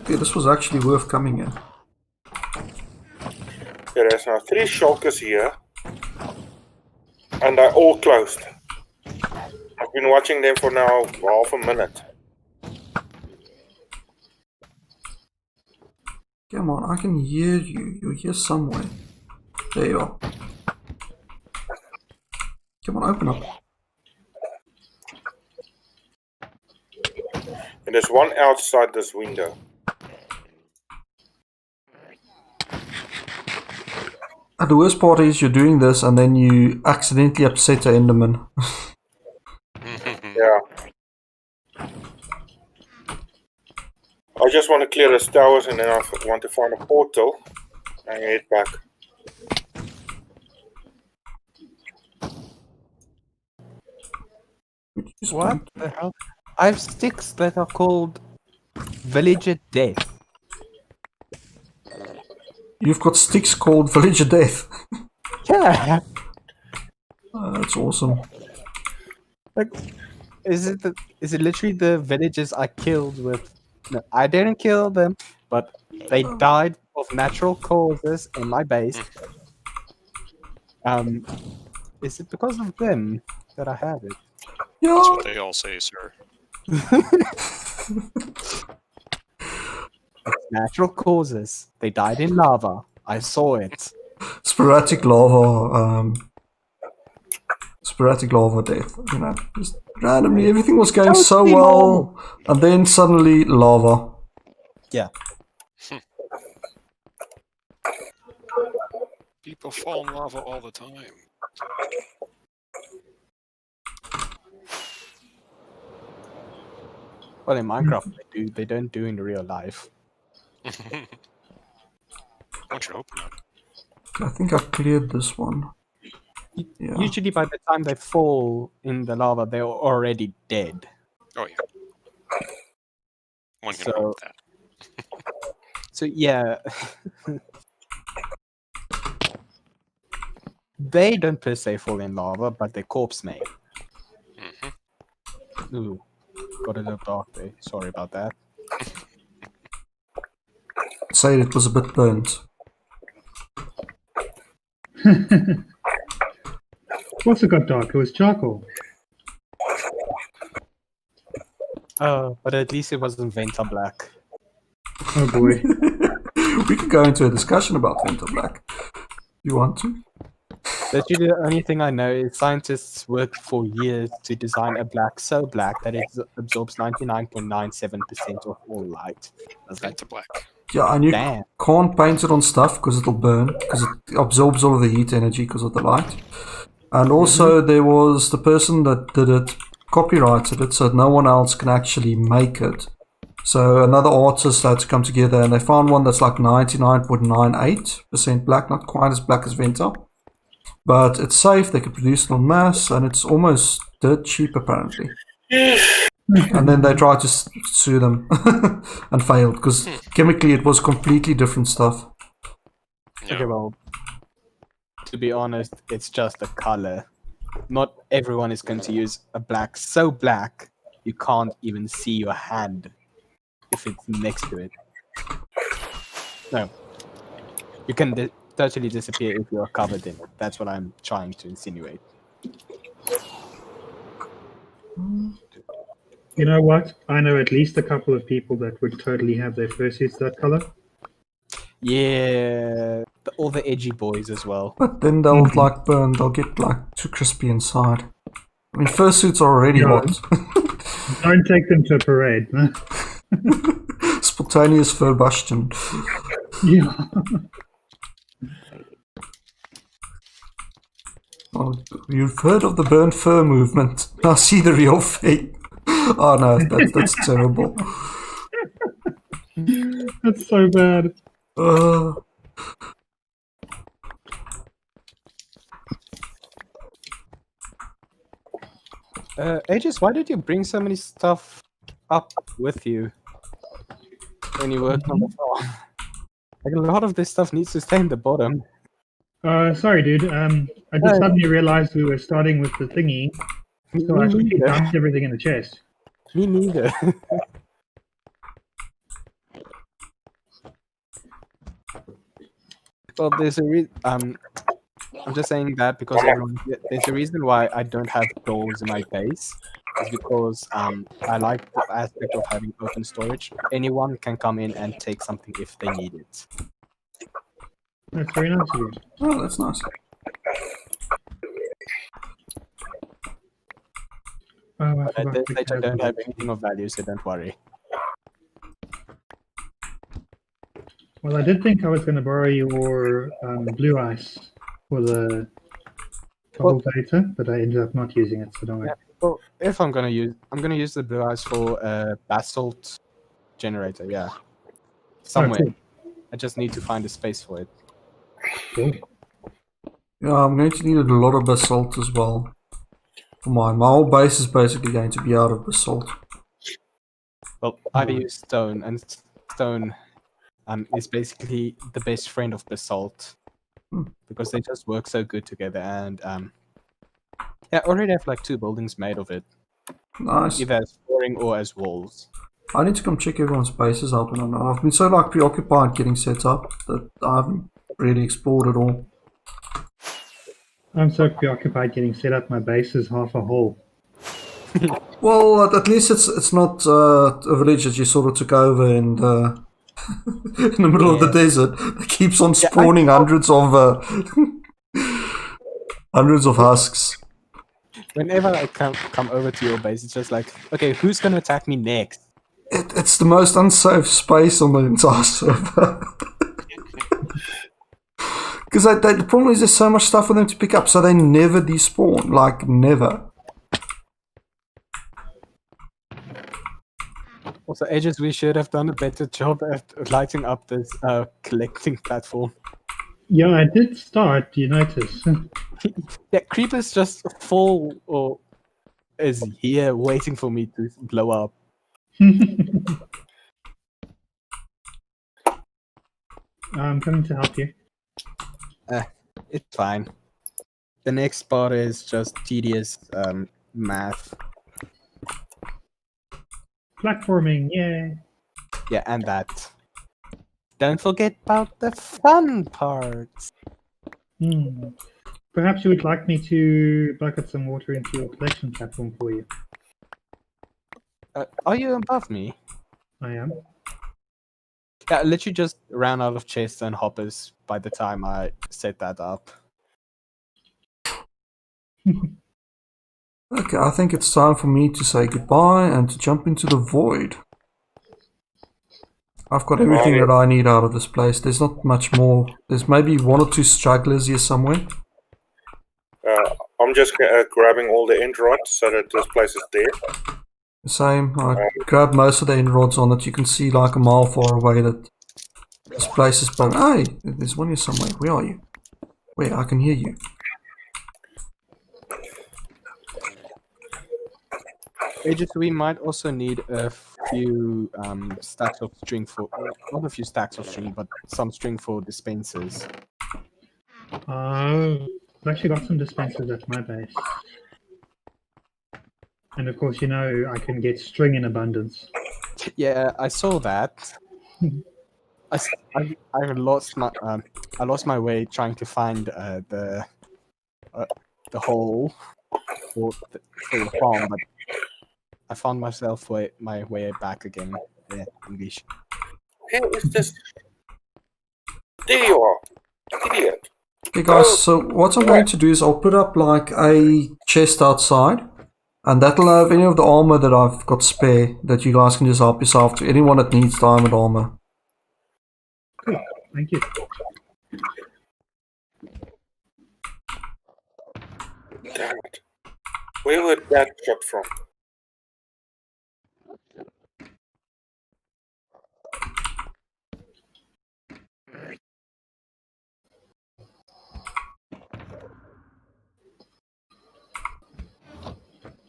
Okay, this was actually worth coming in. There's now 3 shulkers here, and they're all closed. I've been watching them for now half a minute. Come on, I can hear you. You're here somewhere. There you are. Come on, open up. And there's one outside this window. And the worst part is you're doing this and then you accidentally upset an Enderman. Yeah. I just want to clear the towers and then I want to find a portal and head back. What the hell? I have sticks that are called Villager Death. You've got sticks called Villager Death. Yeah. That's awesome. Like, is it literally the villagers I killed with? No, I didn't kill them, but they died of natural causes in my base. Is it because of them that I have it? Yeah. That's what they all say, sir. It's natural causes. They died in lava. I saw it. Sporadic lava death, you know, just randomly everything was going so well and then suddenly lava. Yeah. People fall in lava all the time. Well, in Minecraft they do. They don't do in real life. Don't you hope not? I think I cleared this one. Yeah. Usually by the time they fall in the lava, they're already dead. Oh yeah. One can So- hope that. So yeah. They don't per se fall in lava, but their corpse may. Mm-hmm. Ooh, got a little dark there. Sorry about that. say it was a bit burnt. What's it got dark? It was charcoal. Oh, but at least it wasn't Venta Black. Oh boy. We could go into a discussion about Venta Black. You want to? Literally, the only thing I know is scientists worked for years to design a black so black that it absorbs 99.97% of all light. I was like, Venta Black. Yeah, and you damn. can't paint it on stuff because it'll burn, because it absorbs all of the heat energy because of the light. And also there was the person that did it, copyrighted it, so no one else can actually make it. So another artist had to come together and they found one that's like 99.98% black, not quite as black as Venta. But it's safe, they can produce it en masse, and it's almost dirt cheap apparently. And then they tried to sue them and failed because chemically it was completely different stuff. Yeah. Okay, well, to be honest, it's just a color. Not everyone is going to use a black so black you can't even see your hand if it's next to it. No. You can totally disappear if you're covered in it. That's what I'm trying to insinuate. You know what? I know at least a couple of people that would totally have their fursuits that color. Yeah, all the edgy boys as well. But then they'll like burn, they'll get like too crispy inside. I mean, fursuits are already hot. Don't take them to a parade. Spontaneous furbustion. Yeah. Oh, you've heard of the burnt fur movement. Now see the real thing. Oh no, that's terrible. That's so bad. Aegis, why did you bring so many stuff up with you when you worked on the farm? Like a lot of this stuff needs to stay in the bottom. Sorry, dude. I just suddenly realized we were starting with the thingy, so I quickly dumped everything in the chest. Me neither. Well, there's a I'm just saying that because there's a reason why I don't have doors in my base. Is because I like the aspect of having open storage. Anyone can come in and take something if they need it. That's very nice of you. Oh, that's nice. Oh, But at this stage, I don't have anything of value, so don't worry. Well, I did think I was going to borrow your blue ice for the cultivator, but I ended up not using it, so don't worry. Yeah, well, if I'm gonna use the blue ice for a basalt generator. Yeah, somewhere. Oh, cool. I just need to find a space for it. Cool. Yeah, I'm going to need a lot of basalt as well. For mine. My whole base is basically going to be out of basalt. Well, I use stone, and stone is basically the best friend of basalt because they just work so good together. And yeah, I already have like 2 buildings made of it, Nice. either as flooring or as walls. I need to come check everyone's bases out when I'm not. I've been so like preoccupied getting set up that I haven't really explored it all. I'm so preoccupied getting set up. My base is half a hole. Well, at least it's not a village that you sort of took over and in the middle of the desert that keeps on spawning hundreds of husks. Whenever I come over to your base, it's just like, okay, who's gonna attack me next? It's the most unsafe space on the entire server. Because the problem is there's so much stuff for them to pick up, so they never despawn. Like, never. Also, Aegis, we should have done a better job at lighting up this collecting platform. Yeah, I did start. Do you notice? Yeah, creepers just fall or is here waiting for me to blow up. I'm coming to help you. It's fine. The next part is just tedious math. Platforming, yeah. Yeah, and that. Don't forget about the fun parts. Perhaps you would like me to bucket some water into your collection platform for you. Are you above me? I am. Yeah, I literally just ran out of chests and hoppers by the time I set that up. Okay, I think it's time for me to say goodbye and to jump into the void. I've got everything that I need out of this place. There's not much more. There's maybe one or two stragglers here somewhere. I'm just grabbing all the end rods so that this place is dead. Same. I grabbed most of the end rods on it. You can see like a mile far away that this place is burned. Hey, there's one here somewhere. Where are you? Where? I can hear you. We might also need a few stacks of string for, not a few stacks of string, but some string for dispensers. I've actually got some dispensers at my base. And of course, you know, I can get string in abundance. Yeah, I saw that. I lost my way trying to find the hole for the farm, but I found myself my way back again. Yeah, English. Where is this? There you are, idiot. Hey guys, so what I'm going to do is I'll put up like a chest outside, and that'll have any of the armor that I've got spare that you guys can just help yourself to. Anyone that needs diamond armor. Cool, thank you. Damn it. Where would that shot from?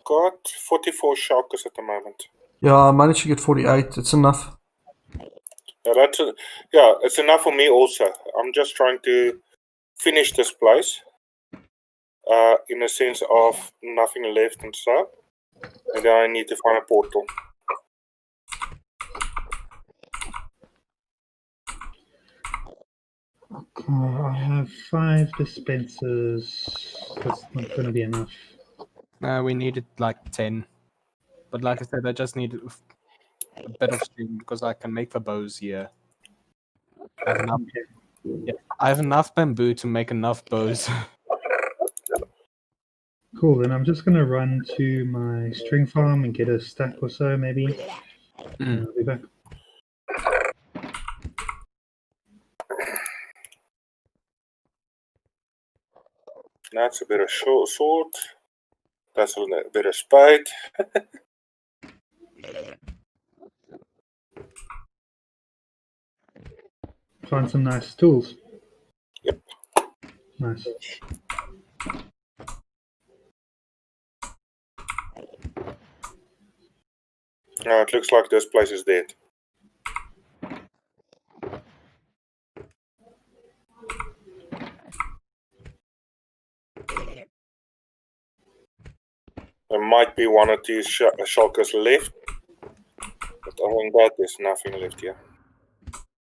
Got 44 shulkers at the moment. Yeah, I managed to get 48. It's enough. Yeah, it's enough for me also. I'm just trying to finish this place. In a sense of nothing left and stuff. And then I need to find a portal. Okay, I have 5 dispensers. That's not going to be enough. We needed like 10. But like I said, I just need a bit of string because I can make the bows here. I have enough bamboo to make enough bows. Cool, then I'm just going to run to my string farm and get a stack or so, maybe. I'll be back. That's a bit of short sword. That's a bit of spade. Find some nice tools. Yep. Nice. No, it looks like this place is dead. There might be one or two shulkers left, but other than that, there's nothing left here.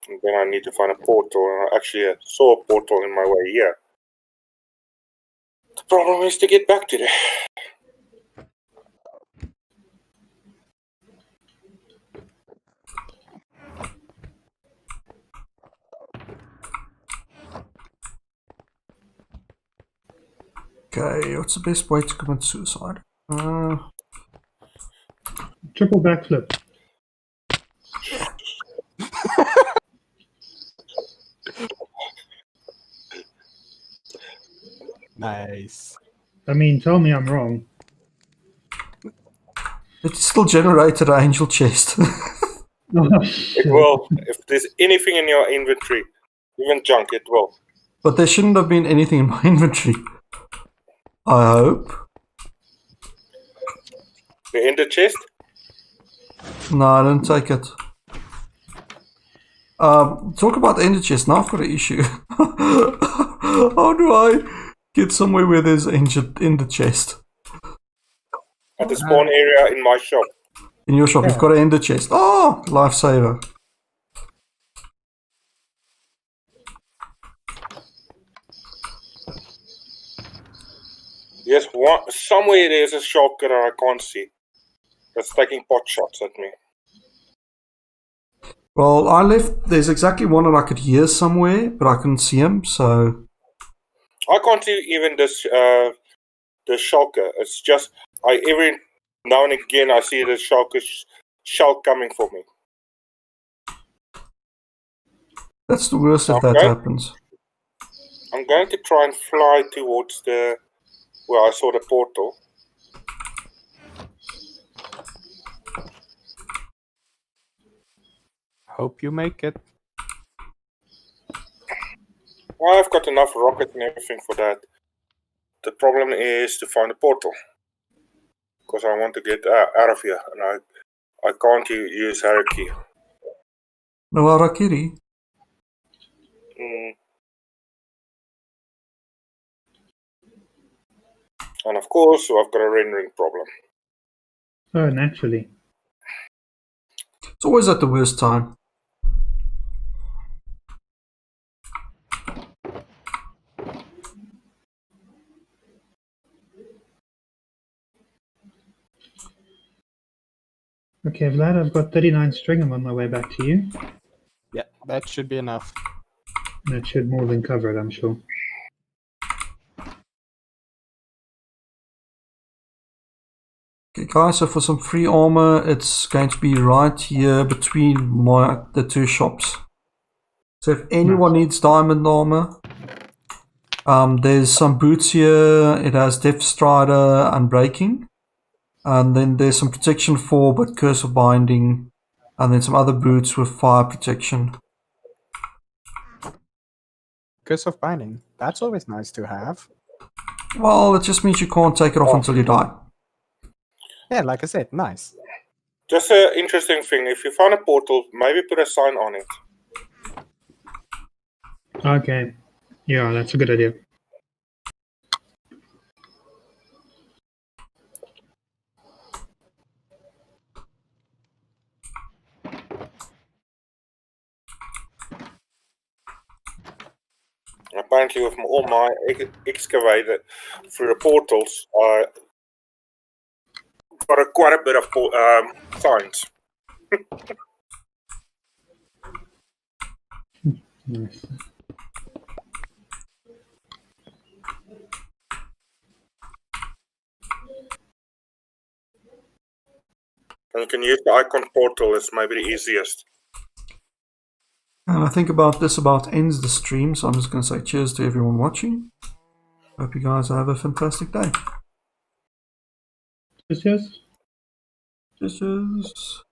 And then I need to find a portal, and I actually saw a portal in my way here. The problem is to get back to there. Okay, what's the best way to commit suicide? Triple backflip. Nice. I mean, tell me I'm wrong. It still generated an angel chest. Oh, shit. It will. If there's anything in your inventory, even junk, it will. But there shouldn't have been anything in my inventory. I hope. The ender chest? No, I didn't take it. Talk about the ender chest. Now I've got an issue. How do I get somewhere where there's ender chest? At the spawn area in my shop. In your shop, you've got an ender chest. Oh, lifesaver. Yes, somewhere there's a shark that I can't see. That's taking pot shots at me. Well, I left. There's exactly one that I could hear somewhere, but I couldn't see him. So I can't see even this the shulker. It's just every now and again I see the shulk coming for me. that's the worst if that happens. I'm going to try and fly towards where I saw the portal. Hope you make it. I've got enough rocket and everything for that. The problem is to find a portal. Because I want to get out of here. And I can't use Harakiri. No Harakiri? And of course, I've got a rendering problem. Oh, naturally. It's always at the worst time. Okay, Vlad, I've got 39 string. I'm on my way back to you. Yeah, that should be enough. That should more than cover it, I'm sure. Okay, guys, so for some free armor, it's going to be right here between the two shops. So if anyone needs diamond armor, there's some boots here. It has Depth Strider and Breaking. And then there's some protection 4, but Curse of Binding. And then some other boots with fire protection. Curse of Binding. That's always nice to have. Well, it just means you can't take it off until you die. Yeah, like I said, nice. Just an interesting thing. If you find a portal, maybe put a sign on it. Okay. Yeah, that's a good idea. Apparently, with all my excavated through the portals, I got quite a bit of signs. Nice. And you can use the icon portal as maybe the easiest. And I think this about ends the stream, so I'm just going to say cheers to everyone watching. Hope you guys have a fantastic day. Cheers. Cheers.